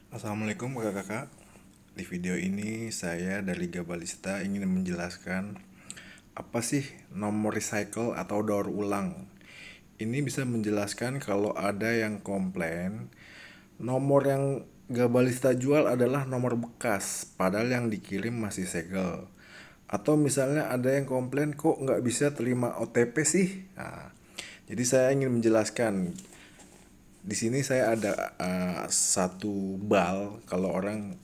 Assalamualaikum kakak-kakak. Di video ini saya dari Gabalista ingin menjelaskan apa sih nomor recycle atau daur ulang. Ini bisa menjelaskan kalau ada yang komplain nomor yang Gabalista jual adalah nomor bekas, padahal yang dikirim masih segel. Atau misalnya ada yang komplain kok nggak bisa terima OTP sih. Jadi saya ingin menjelaskan di sini saya ada satu bal. Kalau orang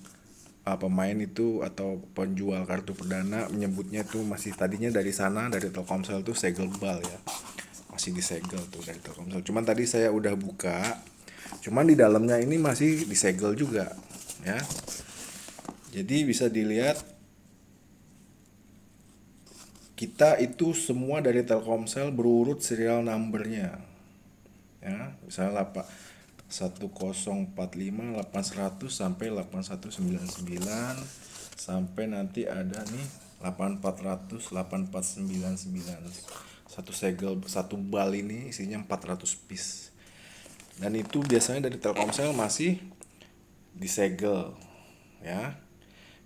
pemain itu atau penjual kartu perdana menyebutnya tuh masih tadinya dari sana dari Telkomsel tuh segel bal ya, masih disegel tuh dari Telkomsel. Cuman tadi saya udah buka, cuman di dalamnya ini masih disegel juga ya. Jadi bisa dilihat kita itu semua dari Telkomsel berurut serial numbernya ya, misalnya apa 1045 8100 sampai 8199 sampai nanti ada nih 8400 8499. Satu segel satu bal ini isinya 400 piece, dan itu biasanya dari Telkomsel masih disegel ya.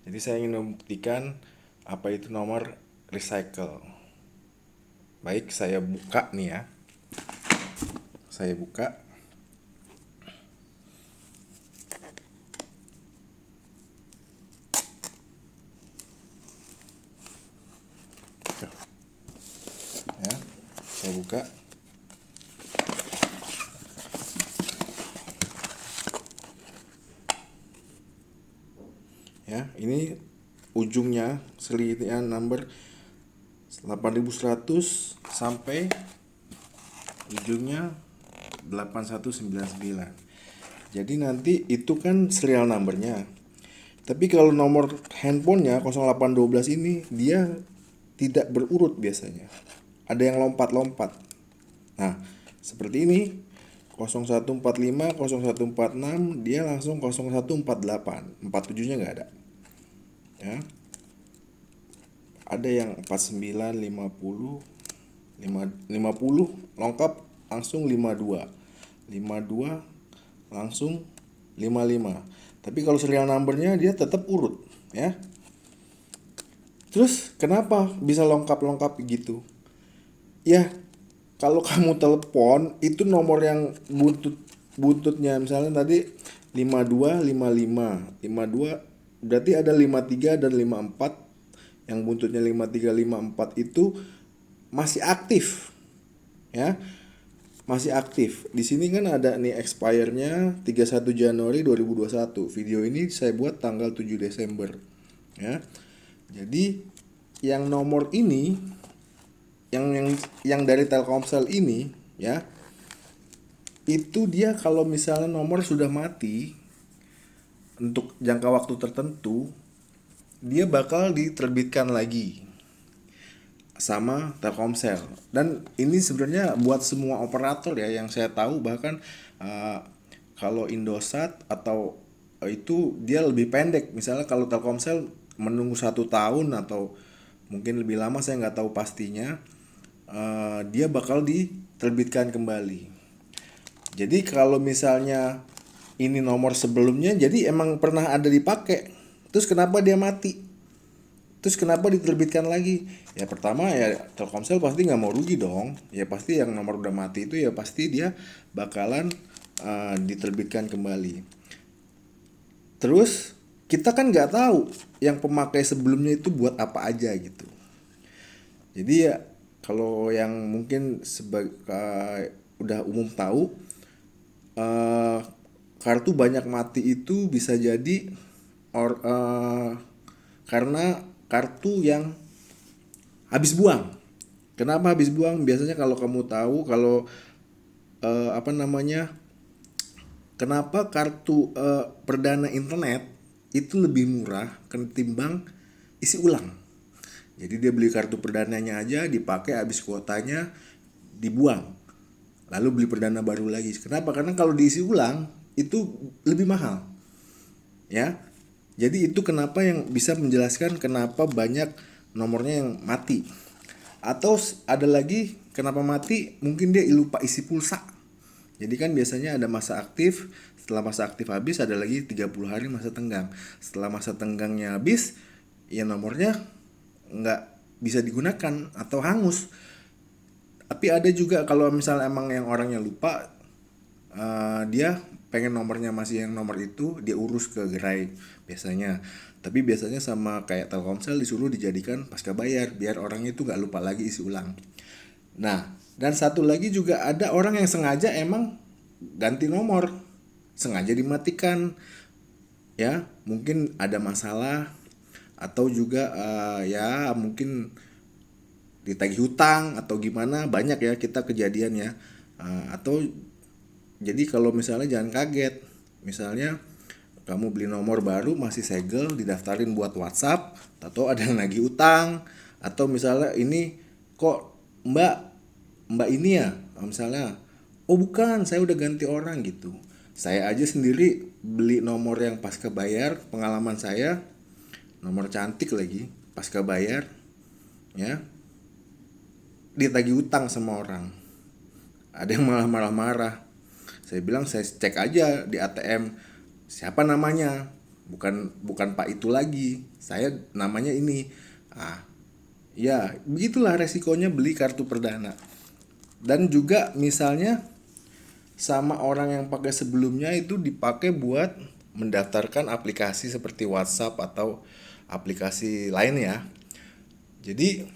Jadi saya ingin membuktikan apa itu nomor recycle. Baik, saya buka nih ya, saya buka. Ya, saya buka. Ya, ini ujungnya serial number 8100 sampai ujungnya 8199. Jadi nanti itu kan serial numbernya. Tapi kalau nomor handphonenya 0812 ini dia tidak berurut biasanya. Ada yang lompat-lompat. Nah, seperti ini 0145, 0146 dia langsung 0148. 47-nya nggak ada. Ya. Ada yang 49, 50, 50 lengkap langsung 52. 52 langsung 55. Tapi kalau serial numbernya dia tetap urut ya. Terus kenapa bisa lengkap-lengkap gitu? Ya, kalau kamu telepon itu nomor yang buntutnya misalnya tadi 52 55 52, berarti ada 53 dan 54. Yang buntutnya 53 54 itu masih aktif ya, masih aktif. Di sini kan ada nih expire-nya 31 Januari 2021. Video ini saya buat tanggal 7 Desember ya. Jadi yang nomor ini yang dari Telkomsel ini ya, itu dia kalau misalnya nomor sudah mati untuk jangka waktu tertentu, dia bakal diterbitkan lagi sama Telkomsel. Dan ini sebenarnya buat semua operator ya, yang saya tahu bahkan uh, kalau Indosat atau itu dia lebih pendek. Misalnya kalau Telkomsel menunggu 1 tahun atau mungkin lebih lama, saya nggak tahu pastinya. Dia bakal diterbitkan kembali. Jadi kalau misalnya ini nomor sebelumnya, jadi emang pernah ada dipakai, terus kenapa dia mati? Terus kenapa diterbitkan lagi? Ya pertama ya Telkomsel pasti nggak mau rugi dong. Ya pasti yang nomor udah mati itu ya pasti dia bakalan diterbitkan kembali. Terus kita kan nggak tahu yang pemakai sebelumnya itu buat apa aja gitu. Jadi ya kalau yang mungkin udah umum tahu, eh, kartu banyak mati itu bisa jadi karena kartu yang habis buang. Kenapa habis buang? Biasanya kalau kamu tahu, kalau apa namanya, kenapa kartu perdana internet itu lebih murah ketimbang isi ulang. Jadi dia beli kartu perdananya aja, dipakai habis kuotanya, dibuang. Lalu beli perdana baru lagi. Kenapa? Karena kalau diisi ulang itu lebih mahal. Ya. Jadi itu kenapa yang bisa menjelaskan kenapa banyak nomornya yang mati. Atau ada lagi kenapa mati, mungkin dia lupa isi pulsa. Jadi kan biasanya ada masa aktif, Setelah masa aktif habis ada lagi 30 hari masa tenggang. Setelah masa tenggangnya habis, ya nomornya nggak bisa digunakan atau hangus. Tapi ada juga kalau misalnya emang yang orangnya lupa, dia pengen nomornya masih yang nomor itu, dia urus ke gerai biasanya. Tapi biasanya sama kayak Telkomsel disuruh dijadikan pasca bayar biar orangnya itu nggak lupa lagi isi ulang. Nah, dan satu lagi juga ada orang yang sengaja emang ganti nomor, sengaja dimatikan, ya mungkin ada masalah atau juga ya mungkin ditagih hutang atau gimana, banyak ya kita kejadian ya. Atau jadi kalau misalnya jangan kaget, misalnya kamu beli nomor baru masih segel didaftarin buat WhatsApp, atau ada yang nagih utang, atau misalnya ini kok mbak mbak ini ya, misalnya oh bukan saya udah ganti orang gitu. Saya aja sendiri beli nomor yang pasca bayar, pengalaman saya nomor cantik lagi pasca bayar ya, ditagih utang sama orang, ada yang malah marah-marah. Saya bilang saya cek aja di ATM siapa namanya, bukan bukan Pak itu lagi, saya namanya ini. Ya begitulah resikonya beli kartu perdana. Dan juga misalnya sama orang yang pakai sebelumnya itu dipakai buat mendaftarkan aplikasi seperti WhatsApp atau aplikasi lain ya. Jadi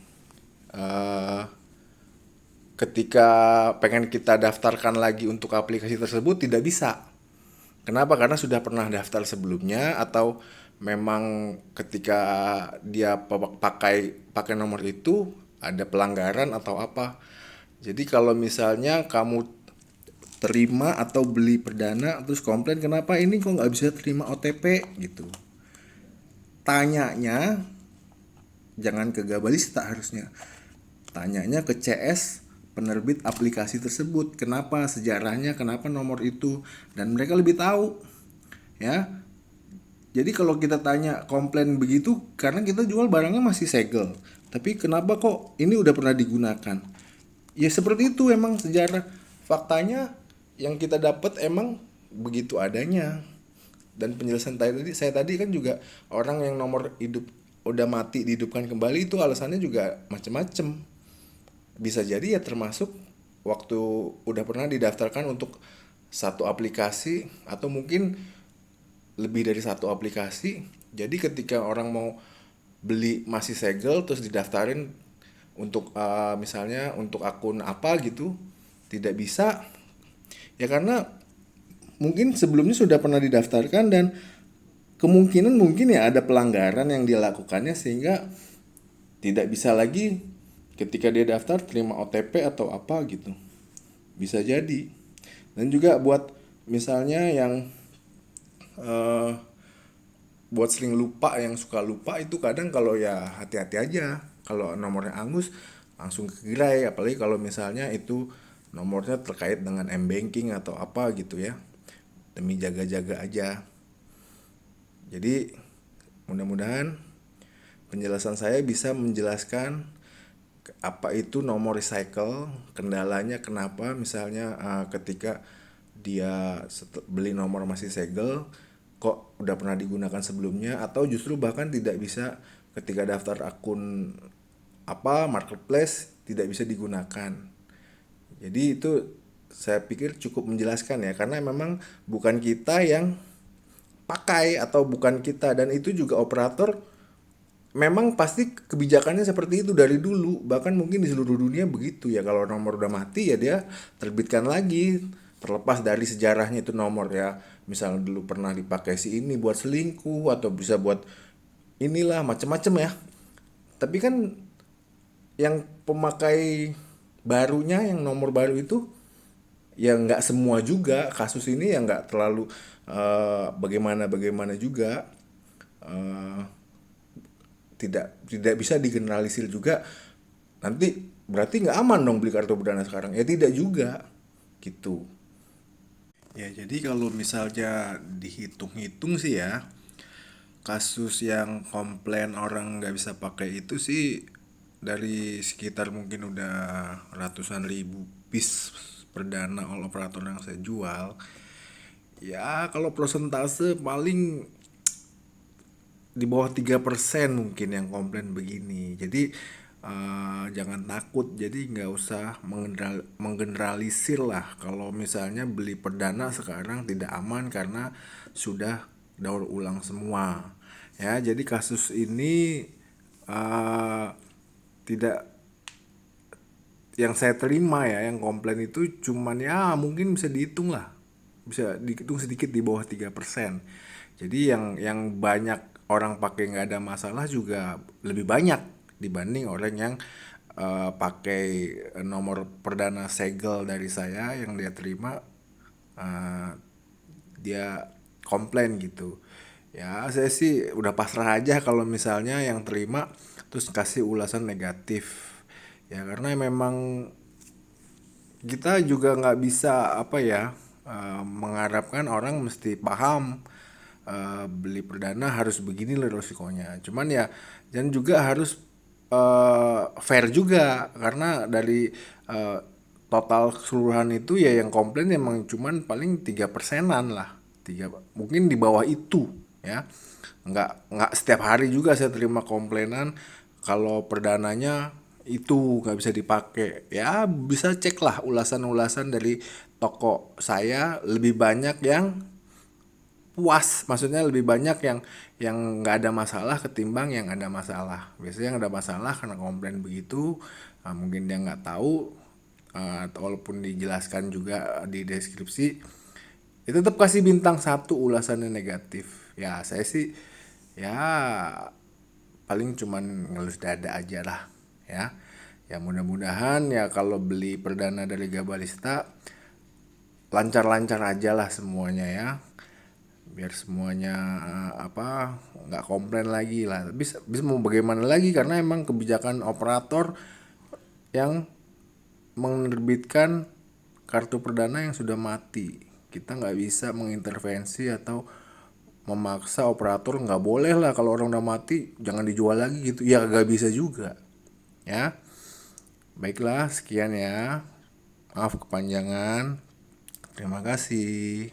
ketika pengen kita daftarkan lagi untuk aplikasi tersebut tidak bisa. Kenapa? Karena sudah pernah daftar sebelumnya, atau memang ketika dia pakai nomor itu ada pelanggaran atau apa. Jadi kalau misalnya kamu terima atau beli perdana terus komplain kenapa ini kok nggak bisa terima OTP gitu, tanyanya jangan ke Gabalista, harusnya tanyanya ke CS penerbit aplikasi tersebut, kenapa sejarahnya, kenapa nomor itu, dan mereka lebih tahu ya. Jadi kalau kita tanya komplain begitu karena kita jual barangnya masih segel, tapi kenapa kok ini udah pernah digunakan, ya seperti itu emang sejarah, faktanya yang kita dapat emang begitu adanya. Dan penjelasan saya tadi kan juga orang yang nomor hidup udah mati dihidupkan kembali itu alasannya juga macem-macem. Bisa jadi ya termasuk waktu udah pernah didaftarkan untuk satu aplikasi atau mungkin lebih dari satu aplikasi. Jadi ketika orang mau beli masih segel terus didaftarin untuk misalnya untuk akun apa gitu, tidak bisa. Ya karena mungkin sebelumnya sudah pernah didaftarkan dan kemungkinan mungkin ya ada pelanggaran yang dia lakukannya sehingga tidak bisa lagi ketika dia daftar terima OTP atau apa gitu. Bisa jadi. Dan juga buat misalnya yang buat sering lupa, yang suka lupa itu kadang kalau ya hati-hati aja. Kalau nomornya angus langsung ke gerai, apalagi kalau misalnya itu nomornya terkait dengan m-banking atau apa gitu ya. Demi jaga-jaga aja. Jadi mudah-mudahan penjelasan saya bisa menjelaskan apa itu nomor recycle, kendalanya kenapa misalnya ketika dia beli nomor masih segel kok udah pernah digunakan sebelumnya, atau justru bahkan tidak bisa ketika daftar akun apa marketplace tidak bisa digunakan. Jadi itu saya pikir cukup menjelaskan ya, karena memang bukan kita yang pakai atau bukan kita, dan itu juga operator memang pasti kebijakannya seperti itu dari dulu, bahkan mungkin di seluruh dunia begitu ya. Kalau nomor udah mati ya dia terbitkan lagi, terlepas dari sejarahnya itu nomor ya, misalnya dulu pernah dipakai si ini buat selingkuh atau bisa buat inilah macam-macam ya. Tapi kan yang pemakai barunya yang nomor baru itu ya nggak semua juga, kasus ini ya nggak terlalu bagaimana juga, eh, tidak bisa digeneralisir juga. Nanti berarti nggak aman dong beli kartu perdana sekarang, ya tidak juga gitu. Ya jadi kalau misalnya dihitung-hitung sih ya, kasus yang komplain orang nggak bisa pakai itu sih dari sekitar mungkin udah ratusan ribu piece perdana all operator yang saya jual, Ya kalau persentase paling di bawah 3% mungkin yang komplain begini. Jadi jangan takut, jadi nggak usah menggeneralisir lah kalau misalnya beli perdana sekarang tidak aman karena sudah daur ulang semua. Ya, jadi kasus ini eh, tidak, yang saya terima ya, yang komplain itu cuman ya mungkin bisa dihitung lah, bisa dihitung sedikit di bawah 3%. Jadi yang banyak orang pakai nggak ada masalah juga lebih banyak dibanding orang yang pakai nomor perdana segel dari saya yang dia terima, eh, dia komplain gitu. Ya saya sih udah pasrah aja kalau misalnya yang terima terus kasih ulasan negatif, ya karena memang kita juga nggak bisa apa ya, mengharapkan orang mesti paham beli perdana harus begini loh resikonya. Cuman ya dan juga harus fair juga karena dari eh, total keseluruhan itu ya yang komplain emang cuman paling 3%-an lah, tiga mungkin di bawah itu ya. Nggak setiap hari juga saya terima komplainan kalau perdananya itu nggak bisa dipakai. Ya bisa cek lah ulasan-ulasan dari toko saya, lebih banyak yang puas, maksudnya lebih banyak yang nggak ada masalah ketimbang yang ada masalah. Biasanya yang ada masalah karena komplain begitu, mungkin dia nggak tahu, atau walaupun dijelaskan juga di deskripsi, itu tetap kasih bintang satu ulasannya negatif. Ya saya sih ya paling cuman ngelus dada aja lah ya. Ya mudah-mudahan ya kalau beli perdana dari Gabalista lancar-lancar aja lah semuanya ya, biar semuanya apa nggak komplain lagi lah. Bisa mau bagaimana lagi karena emang kebijakan operator yang menerbitkan kartu perdana yang sudah mati. Kita nggak bisa mengintervensi atau memaksa operator, nggak boleh lah kalau orang udah mati jangan dijual lagi gitu ya, nggak bisa juga ya. Baiklah sekian ya, maaf kepanjangan, terima kasih.